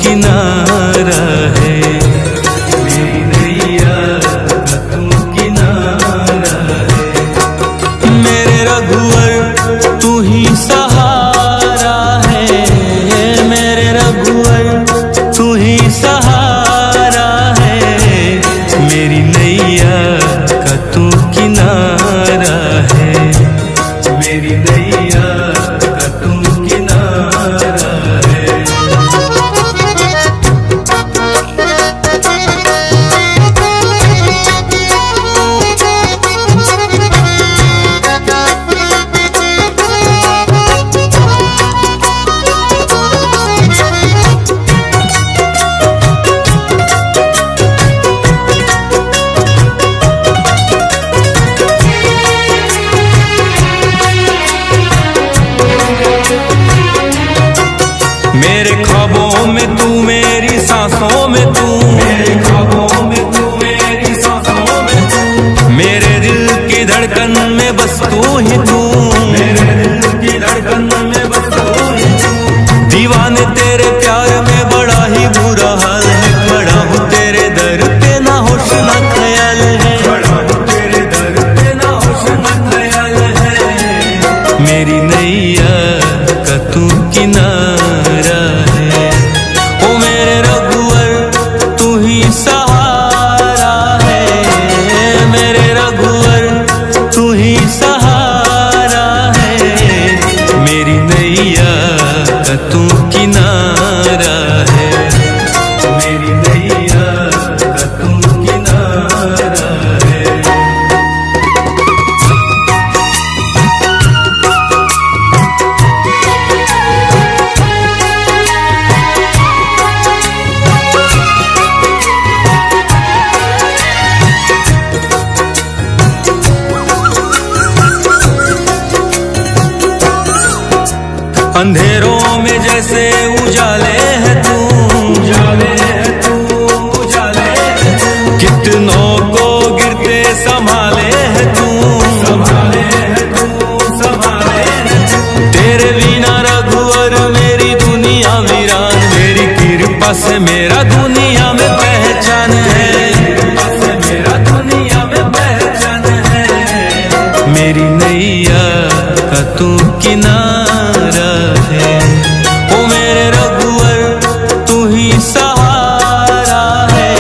किनारा है, मेरी नैया का तू किनारा है। मेरे रघुवर तू ही सहारा है, मेरे रघुवर तू ही सहारा है। मेरी नैया का तू किनारा है, मेरी नैया का तू किनारा है। मेरे ख्वाबों में तू, मेरी सांसों में तू, मेरे ख्वाबों में तू, मेरी सांसों में तू, मेरे दिल की धड़कन में बस तू ही तू, मेरे दिल की धड़कन में बस तू ही तू। दीवाने तेरे प्यार में बड़ा ही बुरा हाल है, खड़ा हूँ तेरे दर पे ना होश ना ख्याल है, खड़ा हूँ तेरे दर पे ना होश ना ख्याल है। मेरी नैया का तू किनारा है, ओ मेरे रघुवर तू ही सहारा है, मेरे रघुवर तू ही सहारा है। मेरी नैया का तू किनारा है, मेरी नैया का तू किनारा है। अंधेरों में जैसे उजाले है तू, उजाले है तू, उजाले है तू। कितनों को गिरते संभाले है तू, संभाले है तू, संभाले है तू। तेरे बिना रघुवर मेरी दुनिया वीरान, मेरी कृपा से मेरा दुनिया में पहचान है, कृपा से मेरा दुनिया में पहचान है। मेरी नैया का तू किनारा है, ओ मेरे रघुवर तू ही सहारा है,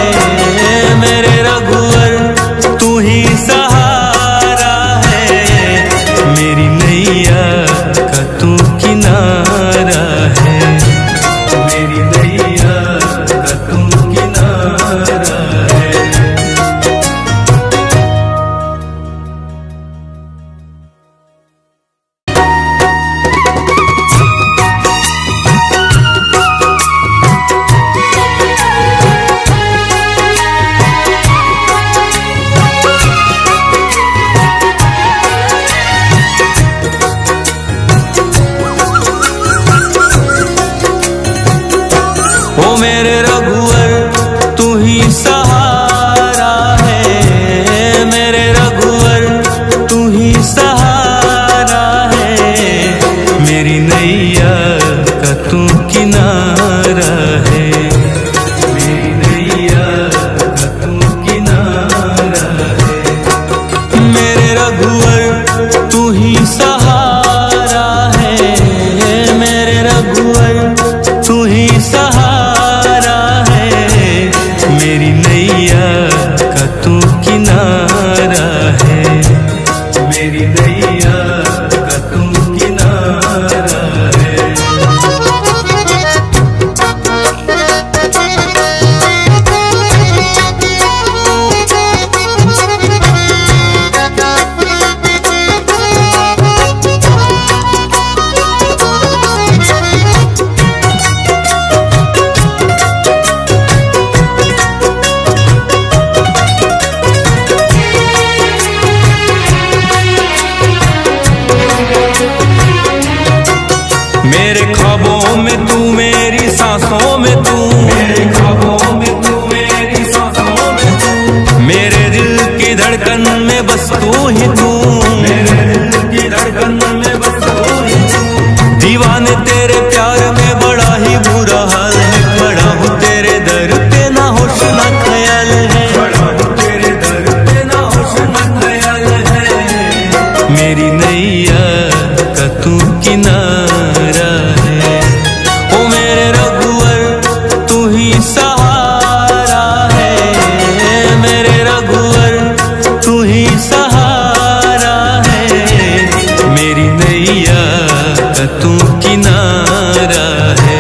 मेरे रघुवर तू ही सहारा है। मेरी नैया का तू किनारा है, मेरी नैया का तू किनारा है। ओ मेरे रघुवर तू ही सहारा है, मेरे रघुवर तू ही सहारा है। मेरी नैया का तू किनारा है, मेरी नैया का तू किनारा है। मेरे रघुवर तू ही सहारा है, मेरे रघुवर तू ही सहारा है। मेरी नैया का तू किनारा है, मेरी नैया का तू किनारा है। मेरे ख्वाबों में तू, मेरी सांसों में तू, मेरे ख्वाबों में तू, मेरी सांसों में तू, मेरे दिल की धड़कन में बस तू ही तू, मेरे दिल की धड़कन में बस तू ही तू। दीवाने तेरे प्यार में बड़ा ही बुरा हाल है, खड़ा किनारा है।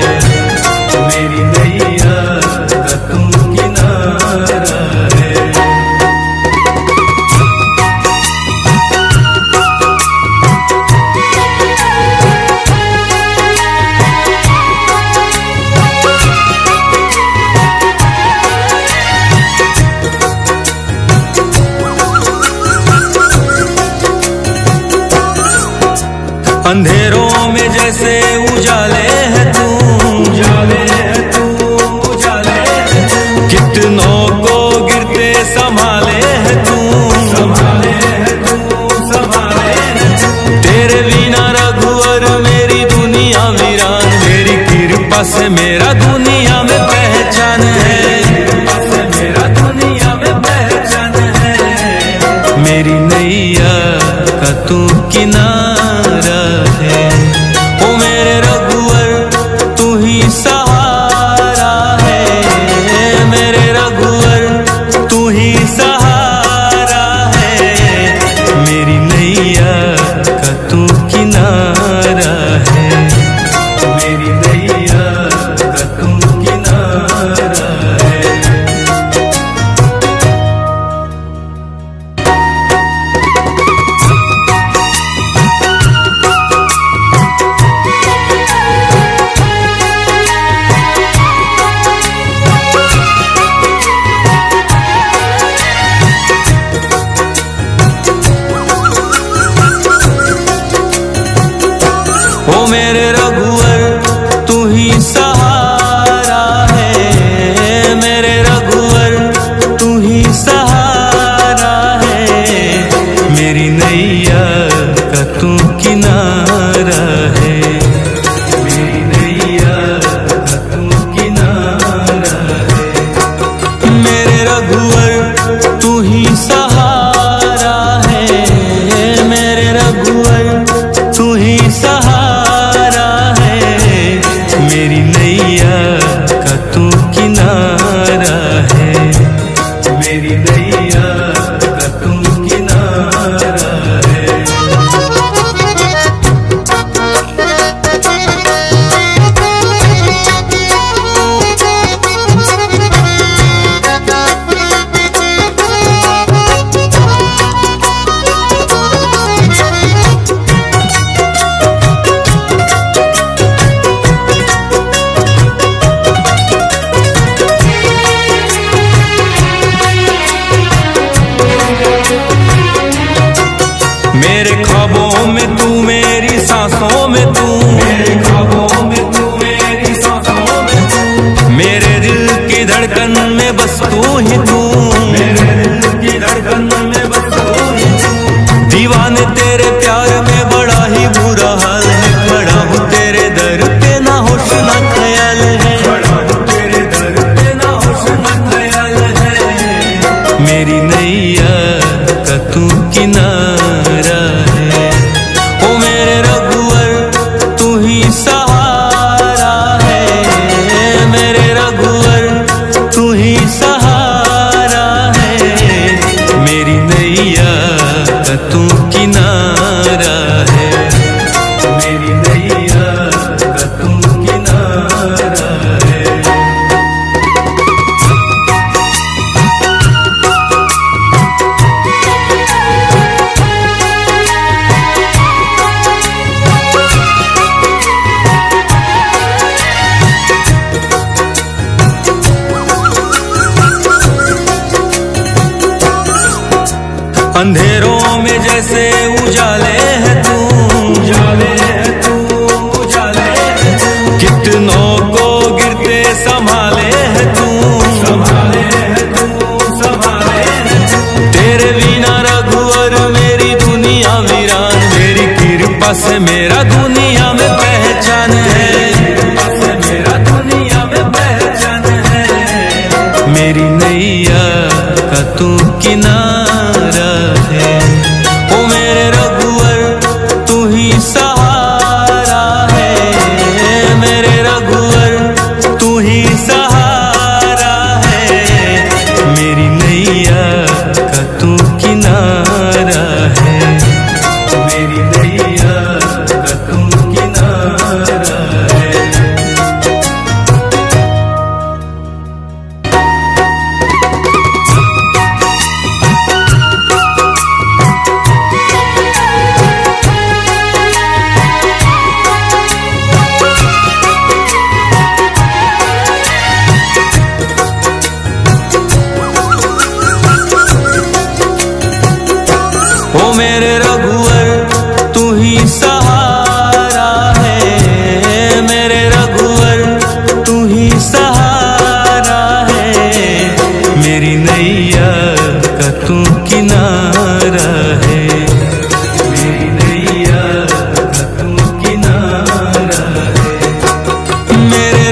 मेरी नैया का तू किनारा है। अंधेरों में जैसे उजाले है तू, उजाले है तू, उजाले है तू। कितनों को गिरते संभाले है तू, संभाले है तू, संभाले है तू। तेरे बिना रघुवर मेरी दुनिया वीरान, तेरी कृपा से मेरा दुनिया में पहचान है, कृपा से मेरा दुनिया में पहचान है। मेरी नैया का तू किनारा है। ओ मेरे रघुवर तू ही सहारा है, मेरे रघुवर तू ही सहारा है। मेरी नैया का तू किनारा है। मेरी नैया का तू किनारा है। ओ मेरे रघुवर तू ही सहारा है, मेरे रघुवर तू ही सहारा है। मेरी नैया का तू किनारा है। मेरी नैया का तू किनारा है। मेरे रघुवर तू ही सहारा है, मेरे रघुवर तू ही सहारा है। मेरी नैया का तू किनारा है। मेरी नैया का तू किनारा है। मेरे ख्वाबों में तू, मेरी सांसों में तू, मेरे ख्वाबों में तू, मेरी सांसों में तू। मेरे दिल की धड़कन में बस तू ही तू, मेरे दिल की धड़कन में बस तू ही तू। दीवाने तेरे प्यार में बड़ा ही बुरा हाल है, खड़ा हूँ तेरे दर पे ना होश ना ख्याल है, खड़ा हूँ तेरे दर पे ना होश ना ख्याल है। मेरी नैया का तू किनारा है। ओ मेरे रघुवर तू ही सहारा है, मेरे रघुवर तू ही सहारा है। मेरी नैया का तू किनारा है। मेरी नैया का तू किनारा है। अंधेरों में जैसे उजाले है तू, उजाले है तू, उजाले है तू। कितनों को गिरते संभाले है तू, संभाले है तू, संभाले है तू। तेरे बिना रघुवर मेरी दुनिया वीरान, तेरी कृपा से मेरा दुनिया में पहचान है, कृपा से मेरा दुनिया में पहचान है। मेरी नैया का तू किनारा है। ओ मेरे रघुवर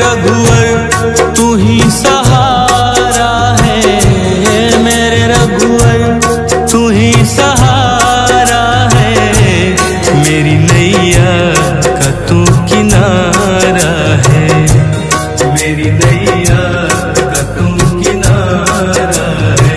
रघुवर तू ही सहारा है, मेरे रघुवर तू ही सहारा है, मेरी नैया का तू किनारा है, मेरी नैया का तू किनारा है।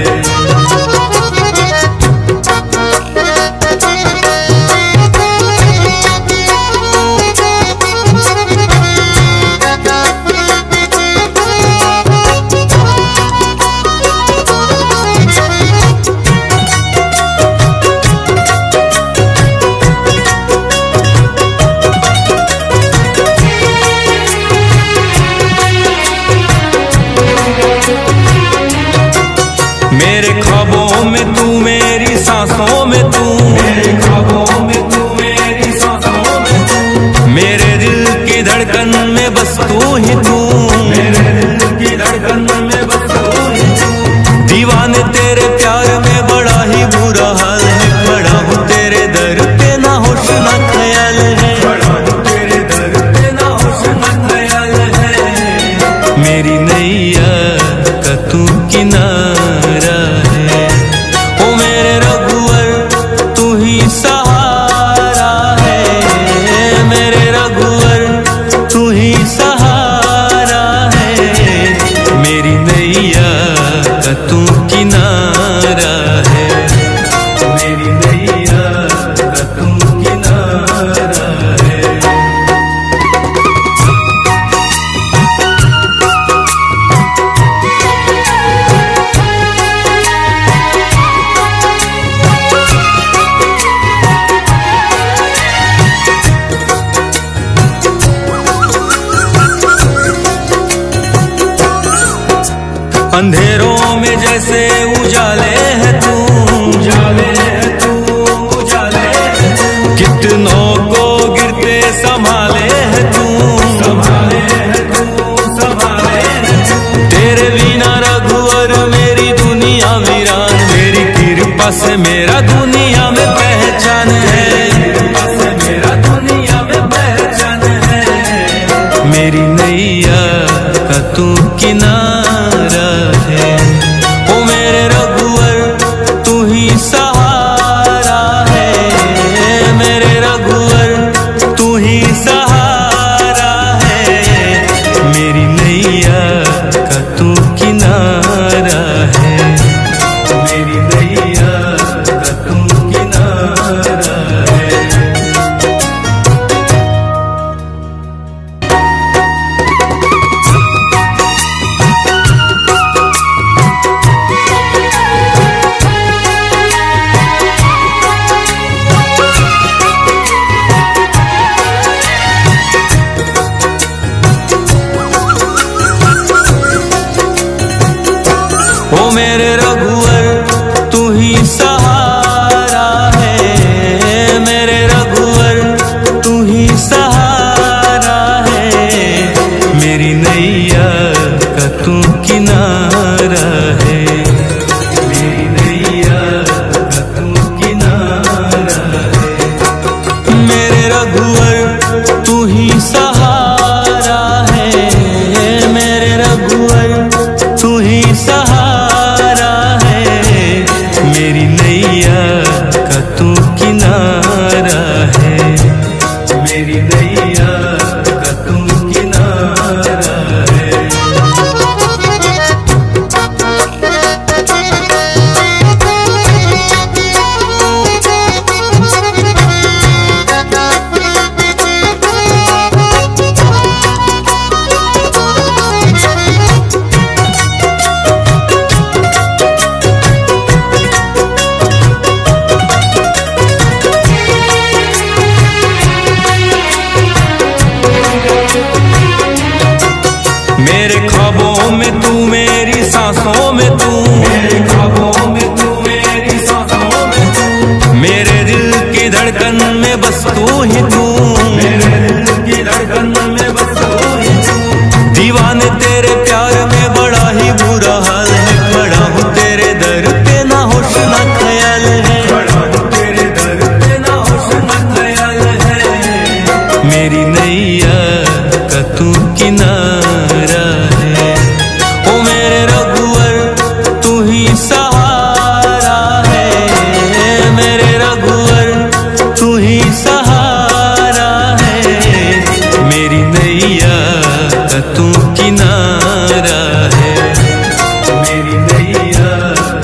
मेरे ख्वाबों में तू, मेरी सांसों में तू, मेरे ख्वाबों में तू, मेरी सांसों में तू, मेरे दिल की धड़कन में बस तू ही तू, मेरे दिल की धड़कन में बस तू ही तू। दीवाने तेरे प्यार में बड़ा ही बुरा हाल है, खड़ा हूँ तेरे दर पे ना होश ना ख्याल है, खड़ा हूँ तेरे दर पे ना होश ना ख्याल है, मेरी नैया का तू किनारा है, ओ मेरे रघुवर तू ही सहारा है, मेरे रघुवर तू ही सहारा है, मेरी नैया का तू किनारा है, मेरी नैया का तू किनारा है। अंधेरों में जैसे उजाले है तू, उजाले है तू, उजाले है तू, कितनों को गिरते संभाले है तू, संभाले है तू, संभाले है तू। तेरे बिना रघुवर मेरी दुनिया वीरान, मेरी कृपा से मेरा दुनिया में पहचान है, कृपा से मेरा दुनिया में पहचान है, मेरी नैया का तू किनारा है, ओ मेरे रघुवर तू ही सहारा है, मेरे रघुवर तू ही सहारा है, मेरी नैया का तू किनारा है, मेरी नैया का तू किनारा है। नैया का तू किनारा है, मेरी नैया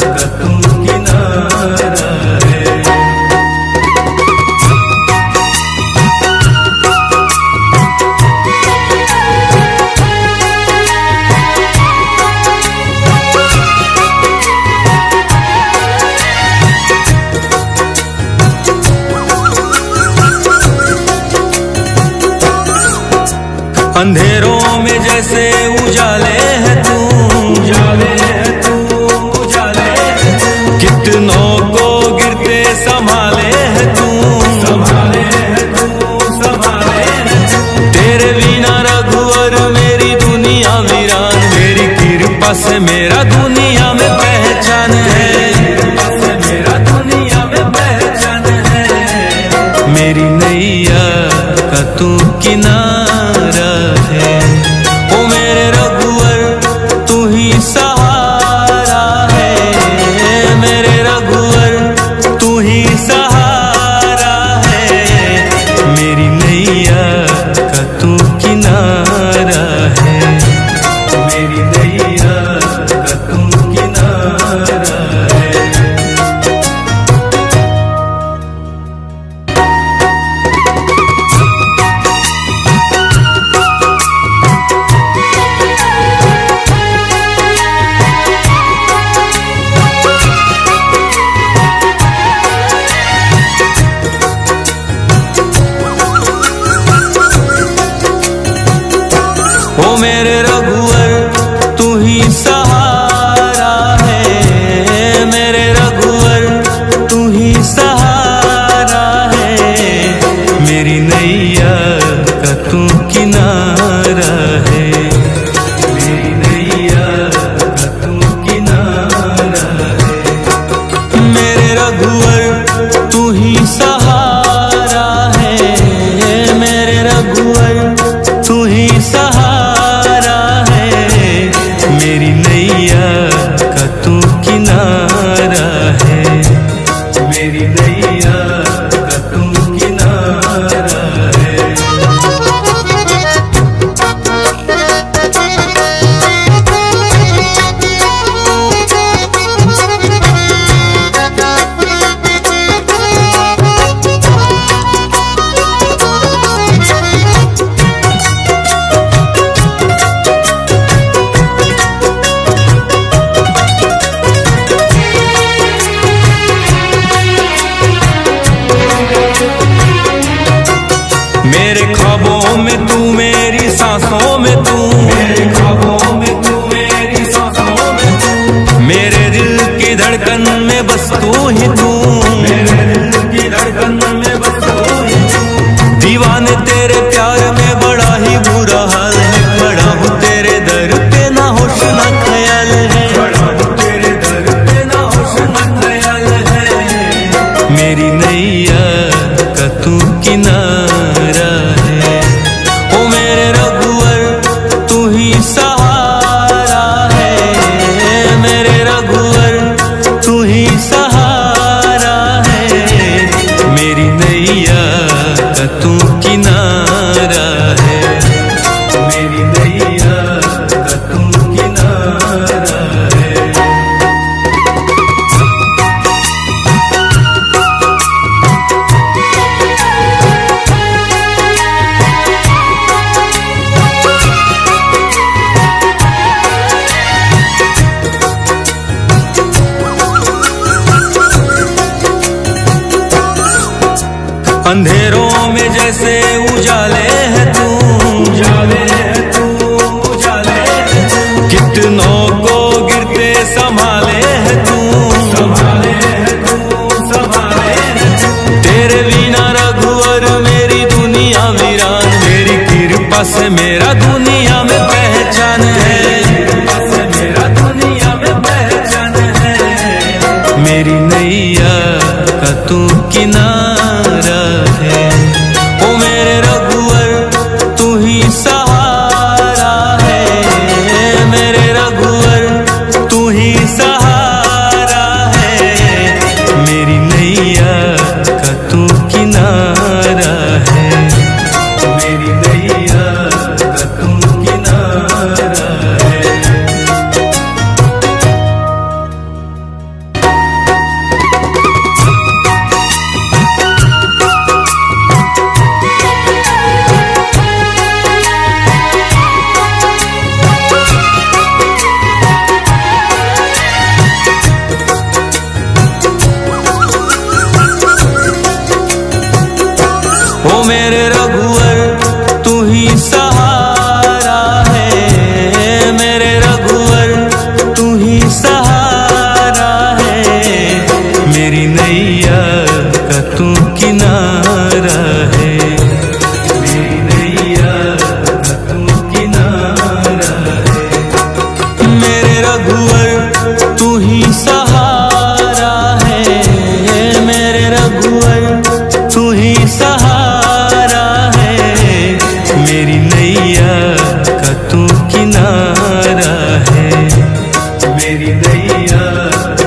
का तू किनारा है। अंधेरों में जैसे उजाले है तू, उजाले है तू, उजाले है तू। कितनों को गिरते संभाले है तू, संभाले है तू, संभाले है तू। तेरे बिना रघुवर मेरी दुनिया वीरान, मेरी कृपा से मेरा दुनिया में पहचान है, कृपा से मेरा दुनिया में पहचान है। मेरी नैया का तू किनारा है, ओ मेरे रघुवर तू ही सहारा है, मेरे रघुवर तू ही सहारा है। मेरी नैया का तू किनारा है, मेरी नैया का तू किनारा है। ओ मेरे रघुवर तू ही सहारा है, मेरे रघुवर तू ही सहारा है। मेरी नैया का तू किनारा है, मेरी नैया का तू किनारा है। मेरे रघुवर तू ही सहारा है, मेरे रघुवर तू ही सहारा है। मेरी नैया का तू किनारा है, मेरी नैया का तू किनारा है। मेरे ख्वाबों में तू, मेरी सांसों में तू, मेरे ख्वाबों में तू, मेरी सांसों में तू। मेरे दिल की धड़कन में बस तू ही तू, मेरे दिल की धड़कन में बस तू ही तू। दीवाने तेरे प्यार में बड़ा ही बुरा हाल है, बड़ा हूँ तेरे दर पे ना होश ना ख्याल है, बड़ा हूँ तेरे दर पे ना होश ना ख्याल है। मेरी नैया का तू किनारा है, ओ मेरे रघुवर तू ही सहारा है, मेरे रघुवर तू ही सहारा है। मेरी नैया का तू किनारा है, मेरी नैया का तू किनारा है। अंधेरों में जैसे उजाले है तू, उजाले है तू, उजाले है तू। कितनों को गिरते संभाले है तू, संभाले है तू, संभाले है तू। तेरे बिना रघुवर मेरी दुनिया वीरान, मेरी कृपा से मेरा दुनिया में पहचान है, कृपा से मेरा दुनिया में पहचान है। मेरी नैया का तू किनारा है, ओ मेरे रघुवर तू ही सहारा है, मेरे रघुवर तू ही सहारा है। मेरी नैया का तू किनारा है, मेरी नैया नैया का तू किनारा है, मेरी नैया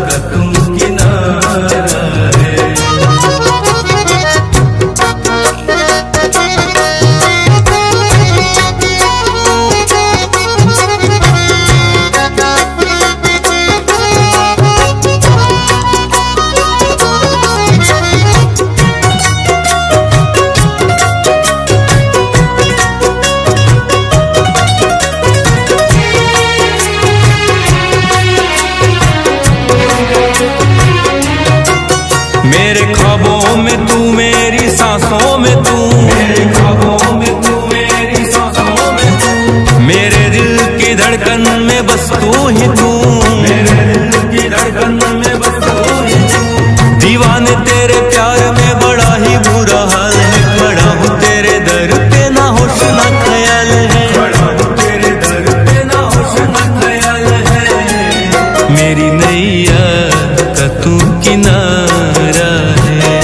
का तू किनारा है। मेरे ख्वाबों में तू, मेरी सांसों में तू, मेरे ख्वाबों में तू, मेरी सांसों में तू, मेरे दिल की धड़कन में बस तू ही तू, मेरे दिल की धड़कन में बस तू ही तू। दीवाने तेरे प्यार में बड़ा ही बुरा हाल है, खड़ा हूँ तेरे दर पे ना होश ना ख्याल है, खड़ा हूँ तेरे दर पे ना होश ना ख्याल है। मेरी नैया का तू किनारा है,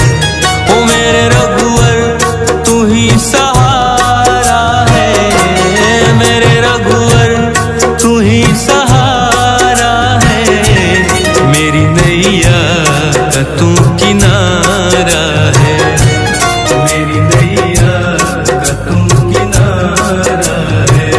ओ मेरे रघुवर तू ही सहारा है, मेरे रघुवर तू ही सहारा है। मेरी नैया का तू किनारा है, मेरी नैया का तू किनारा है।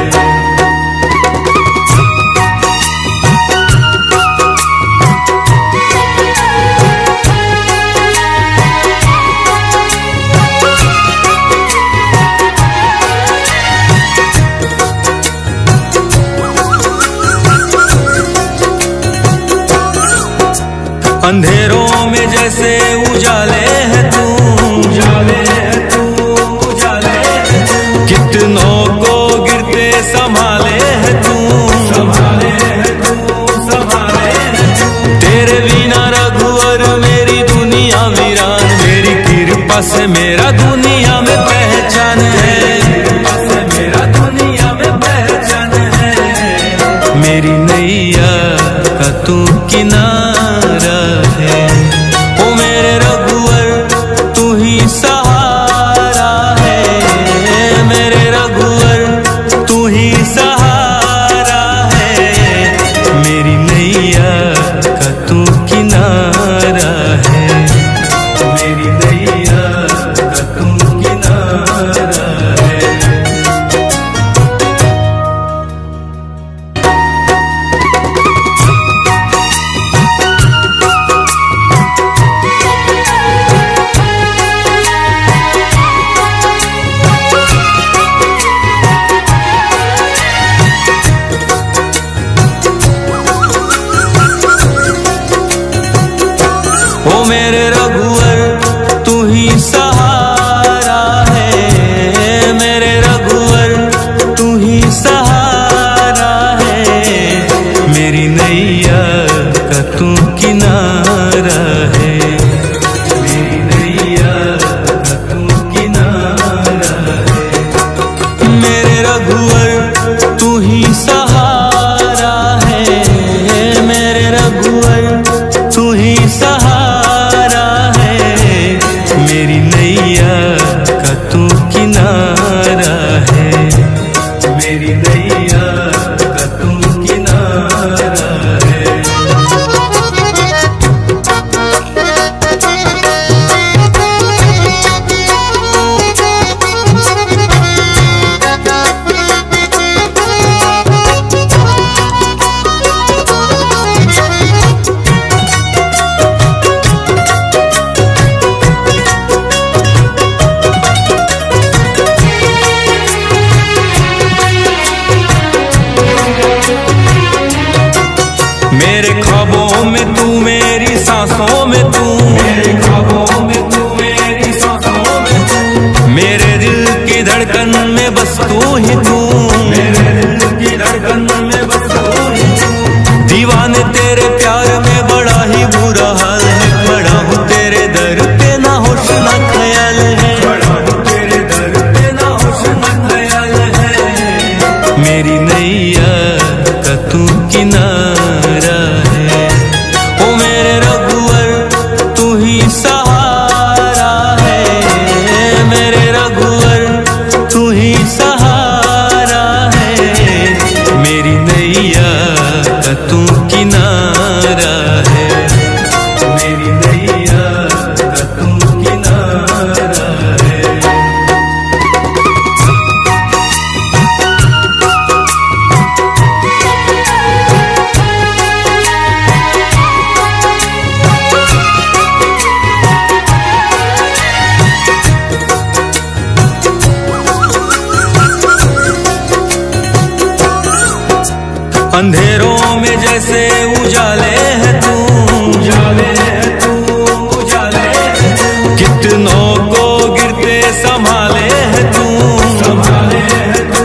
अंधेरों में जैसे उजाले है तू, उजाले है तू, उजाले है तू। कितनों को गिरते संभाले है तू, संभाले है तू, संभाले है तू। तेरे बिना रघुवर मेरी दुनिया वीरान, मेरी कृपा से मेरा दुनिया में पहचान है, कृपा से मेरा दुनिया में पहचान है। मेरी नैया का तू किनारा है, ओ मेरे रघुवर तू ही सहारा है, मेरे रघुवर तू ही सहारा है। मेरी नैया का तू किनारा है, मेरी नैया का तू किनारा है। ओ मेरे रघुवर तू ही सहारा है, मेरे रघुवर तू ही सहारा है। मेरी नैया का तू किनारा है, मेरी नैया का तू किनारा है। मेरे रघुवर तू ही सहारा है, मेरे रघुवर तू ही सहारा है। मेरी नैया का तू किनारा है, मेरी नैया का तू किनारा है। मेरे ख्वाबों में तू, मेरी सांसों में तू, मेरे ख्वाबों में तू, मेरी सांसों में तू, मेरे दिल की धड़कन में बस तू ही तू, मेरे दिल की धड़कन में बस तू ही तू। दीवाने तेरे प्यार में बड़ा ही बुरा हाल है, खड़ा हूँ तेरे दर पे ना होश ना ख्याल है, खड़ा हूँ तेरे दर पे ना होश ना ख्याल है। मेरी नैया का तू किनारा है, ओ मेरे रघुवर तू ही सहारा है, मेरे रघुवर तू ही सहारा अंधेरों में जैसे उजाले है तू, उजाले है तू, उजाले है तू। कितनों को गिरते संभाले है तू, संभाले है तू,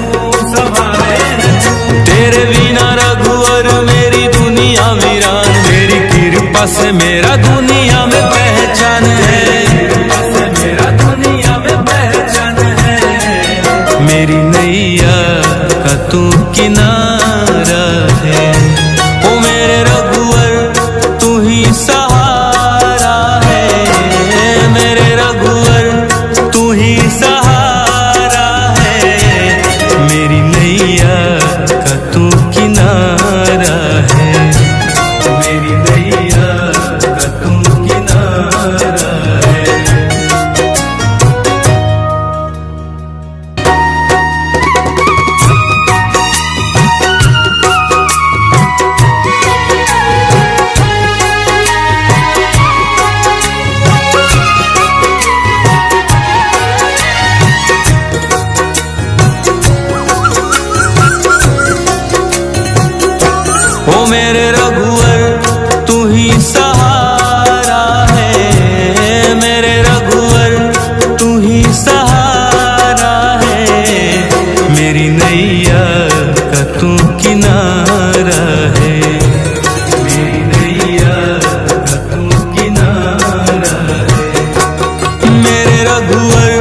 संभाले है तू। तेरे बिना रघुवर मेरी दुनिया वीरान, तेरी कृपा से मेरा दुनिया में पहचान है, कृपा से मेरा दुनिया में पहचान है। मेरी नैया का तू किनारा है, ओ मेरे रघुवर तू ही सहारा है, मेरे रघुवर तू ही सहारा है। मेरी नैया का तू किनारा है, मेरी नैया का तू किनारा है। ओ मेरे रघुवर तू ही सहारा है, मेरे रघुवर तू ही सहारा है। मेरी नैया का तू किनारा है, मेरी नैया का तू किनारा है। मेरे रघुवर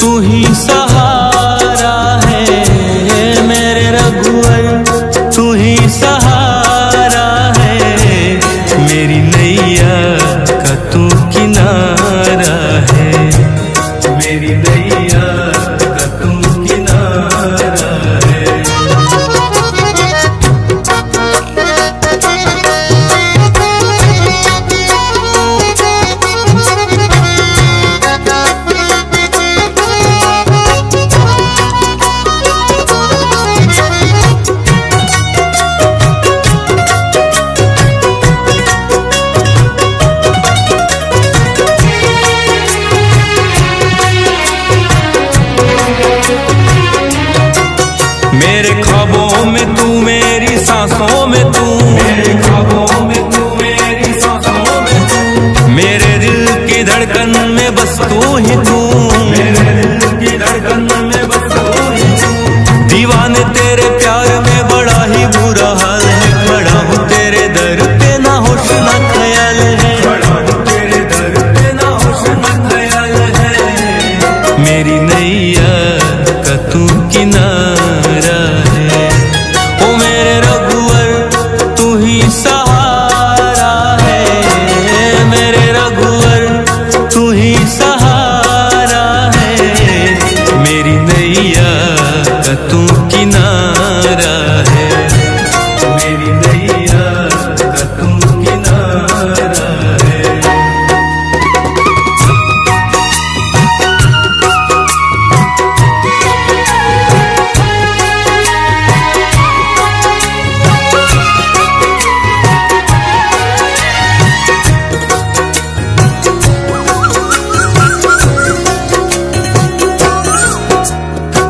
तू ही सहारा है, मेरे रघुवर तू ही सहारा है। मेरी नैया का तू किनारा है, मेरी नैया का तू किनारा है। मेरे ख्वाबों में तू, मेरी सांसों में तू, मेरे ख्वाबों में तू, मेरी सांसों में तू। मेरे दिल की धड़कन में बस तू ही तू, मेरे दिल की धड़कन में बस तू ही तू। दीवाने तेरे प्यार में बड़ा ही बुरा हाल है, खड़ा हूँ तेरे दर पे ना होश ना ख्याल है, खड़ा हूँ तेरे दर पे ना होश ना ख्याल है। मेरी नैया का तू किनारा है, ओ मेरे रघुवर तू ही सहारा है, मेरे रघुवर तू ही सहारा है। मेरी नैया का तू किनारा है, मेरी नैया का तू किनारा है।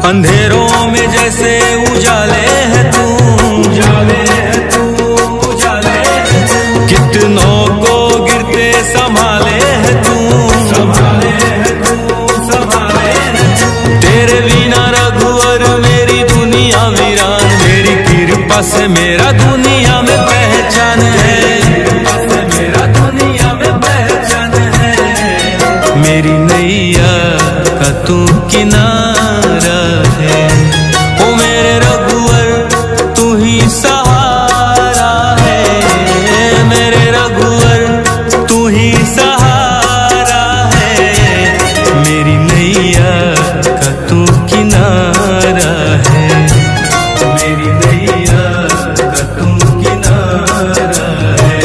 अंधेरों में जैसे उजाले है तू, उजाले है तू, उजाले है तू। कितनों को गिरते संभाले है तू, संभाले है तू, संभाले है तू। तेरे बिना रघुवर मेरी दुनिया वीरान, तेरी कृपा से मेरा दुनिया में पहचान है, कृपा से मेरा दुनिया में पहचान है। मेरी नैया का तू किनारा है, ओ मेरे रघुवर तू ही सहारा है, मेरे रघुवर तू ही सहारा है। मेरी नैया का तू किनारा है, मेरी नैया का तू किनारा है।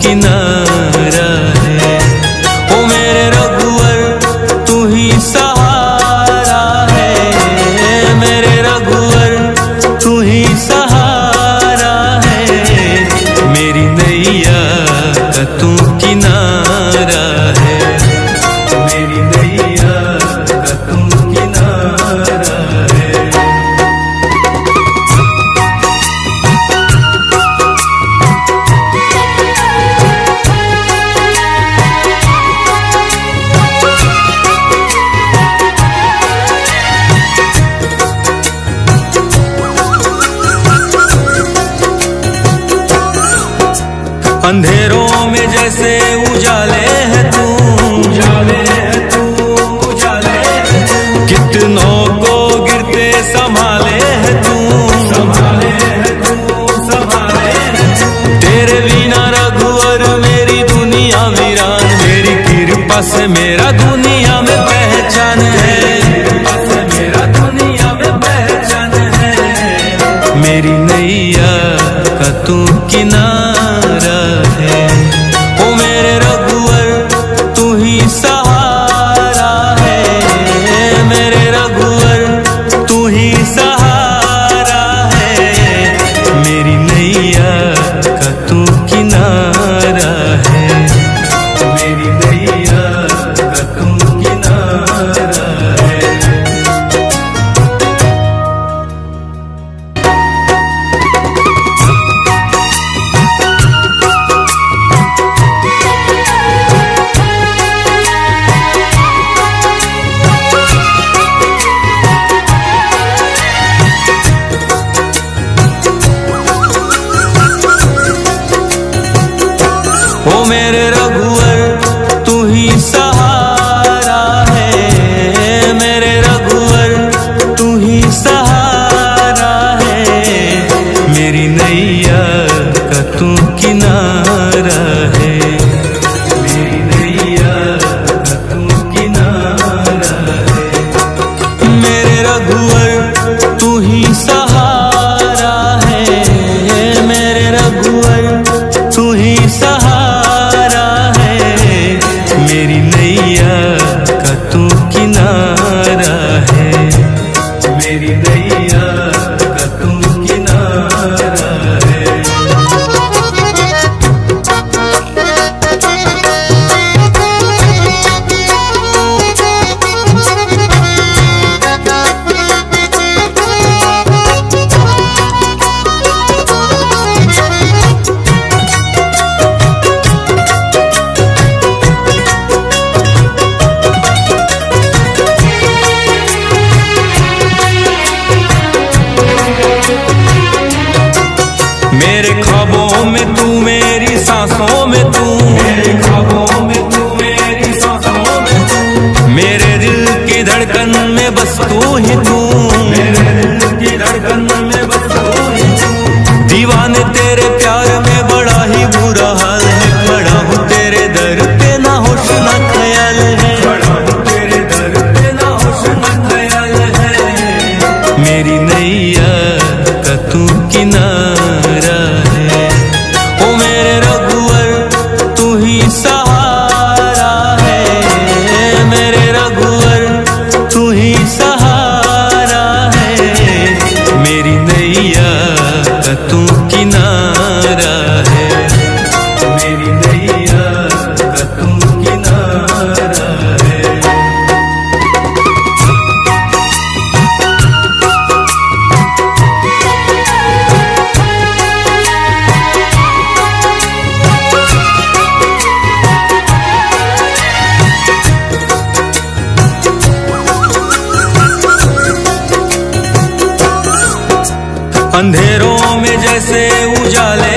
किनारा है। ओ मेरे रघुवर तू ही सहारा है, मेरे रघुवर तू ही सहारा है, मेरी नैया का तू किनारा है, मेरी नैया का तू किनारा है। अंधेरों में जैसे उजाले है तू, उजाले है तू, उजाले है तू, कितनों को गिरते संभाले है तू, संभाले है तू, संभाले है तू। तेरे बिना रघुवर मेरी दुनिया वीरान, मेरी कृपा से मेरा दुनिया में पहचान है, कृपा से मेरा दुनिया में पहचान है, मेरी नैया का तू किनारा है। ओ मेरे रघुवर तू ही सहारा है, मेरे रघुवर तू ही सहारा है, मेरी नैया का तू किनारा है, मेरी नैया का तू किनारा है। ओ मेरे रघुवर तू ही सहारा है, मेरे रघुवर तू ही सहारा है, मेरी नैया का तू किनारा है, मेरी नैया का तू किनारा है। मेरे रघुवर तू ही सहारा है, मेरे रघुवर तू ही सहारा है, मेरी नैया का तू किनारा है, मेरी नैया का तू किनारा है। मेरे ख्वाबों में तू, मेरी सांसों में तू, मेरे ख्वाबों में तू, मेरी सांसों में तू, मेरे दिल की धड़कन में बस तू ही तू, मेरे दिल की धड़कन में बस तू ही तू। दीवाने तेरे प्यार में बड़ा ही बुरा हाल है, खड़ा हूँ तेरे दर पे ना होश ना ख्याल है, खड़ा हूँ तेरे दर पे ना होश ना ख्याल है, मेरी नैया का तू किनारा है। ओ मेरे रघुवर तू ही सहारा है, मेरे रघुवर तू ही सहारा है, मेरी नैया का तू किनारा है, मेरी नैया का तू किनारा है। अंधेरों में जैसे उजाले